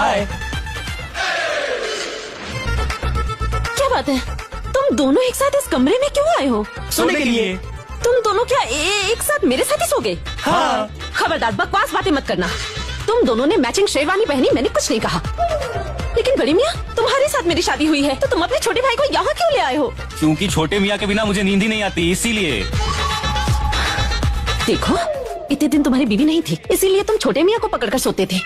हाय। क्या बात है, तुम दोनों एक साथ इस कमरे में क्यों आए हो? सोने के लिए। तुम दोनों क्या एक साथ मेरे साथ ही सोगे? हाँ। खबरदार बकवास बातें मत करना। तुम दोनों ने मैचिंग शेरवानी पहनी, मैंने कुछ नहीं कहा। लेकिन बड़ी मियाँ, तुम्हारे साथ मेरी शादी हुई है तो तुम अपने छोटे भाई को यहाँ क्यों ले आए हो? क्योंकि छोटे मियाँ के बिना मुझे नींद ही नहीं आती, इसीलिए। देखो, इतने दिन तुम्हारी बीवी नहीं थी, इसीलिए तुम छोटे मियाँ को पकड़कर सोते थे।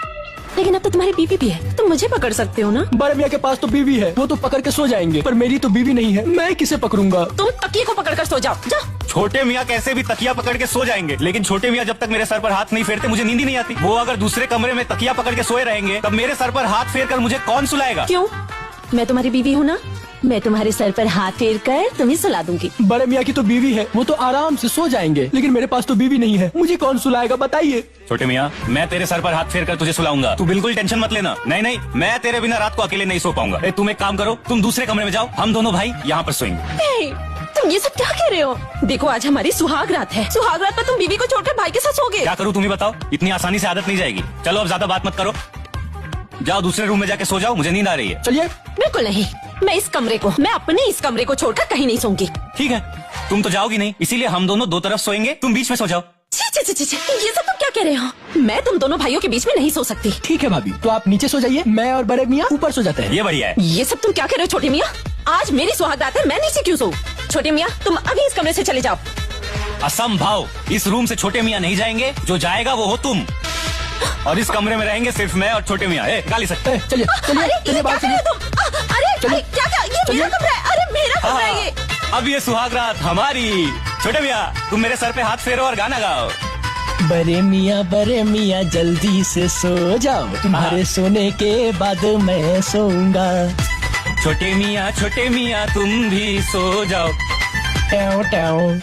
लेकिन अब तो तुम्हारी बीवी भी है, तुम मुझे पकड़ सकते हो ना? बड़े मियाँ के पास तो बीवी है, वो तो पकड़ के सो जाएंगे, पर मेरी तो बीवी नहीं है, मैं किसे पकड़ूंगा? तुम तकिए को पकड़कर सो जाओ, जाओ। छोटे मियाँ कैसे भी तकिया पकड़ के सो जाएंगे, लेकिन छोटे मियाँ जब तक मेरे सर पर हाथ नहीं फेरते मुझे नींद ही नहीं आती। वो अगर दूसरे कमरे में तकिया पकड़ के सोए रहेंगे तब मेरे सर पर हाथ फेर कर मुझे कौन सुलाएगा? क्यों? मैं तुम्हारी बीवी हूँ ना, मैं तुम्हारे सर पर हाथ फेर कर तुम्हें सुला दूंगी। बड़े मियाँ की तो बीवी है, वो तो आराम से सो जाएंगे, लेकिन मेरे पास तो बीवी नहीं है, मुझे कौन सुलाएगा बताइए? छोटे मियाँ, मैं तेरे सर पर हाथ फेर कर तुझे सुलाऊंगा, तू बिल्कुल टेंशन मत लेना। नहीं नहीं, मैं तेरे बिना रात को अकेले नहीं सो पाऊंगा। तुम एक काम करो, तुम दूसरे कमरे में जाओ, हम दोनों भाई यहाँ पर सोएंगे। तुम ये सब क्या कह रहे हो? देखो, आज हमारी सुहाग रात है, सुहाग रात पर तुम बीवी को छोड़कर भाई के साथ सोगे? क्या करूँ तुम ही बताओ, इतनी आसानी से आदत नहीं जाएगी। चलो अब ज्यादा बात मत करो, जाओ दूसरे रूम में जाके सो जाओ, मुझे नींद आ रही है। चलिए। बिल्कुल नहीं, मैं अपने इस कमरे को छोड़कर कहीं नहीं सोऊंगी। ठीक है, तुम तो जाओगी नहीं, इसीलिए हम दोनों दो तरफ सोएंगे, तुम बीच में सो जाओ। ये सब तुम क्या कह रहे हो? मैं तुम दोनों भाइयों के बीच में नहीं सो सकती। ठीक है भाभी, तो आप नीचे सो जाइए, मैं और बड़े मियाँ ऊपर सो जाते हैं। ये बढ़िया है। ये सब तुम क्या कह रहे हो छोटे मियाँ? आज मेरी सुहाग रात है, मैं नीचे क्यों सोऊं? छोटे मियाँ, तुम अभी इस कमरे से चले जाओ। असंभव, इस रूम से छोटे मियाँ नहीं जाएंगे, जो जाएगा वो हो तुम, और इस कमरे में रहेंगे सिर्फ मैं और छोटे मियाँ। गाली सकते। चलिए चलिए बाहर चलिए। अरे क्या ये मेरा कमरा है? अरे मेरा कमरा है ये। अब ये सुहाग रात हमारी। छोटे मियाँ, तुम मेरे सर पे हाथ फेरो और गाना गाओ। बड़े मियाँ जल्दी से सो जाओ, तुम्हारे सोने के बाद मैं सोऊंगा। छोटे मियाँ तुम भी सो जाओ। टैव टैव।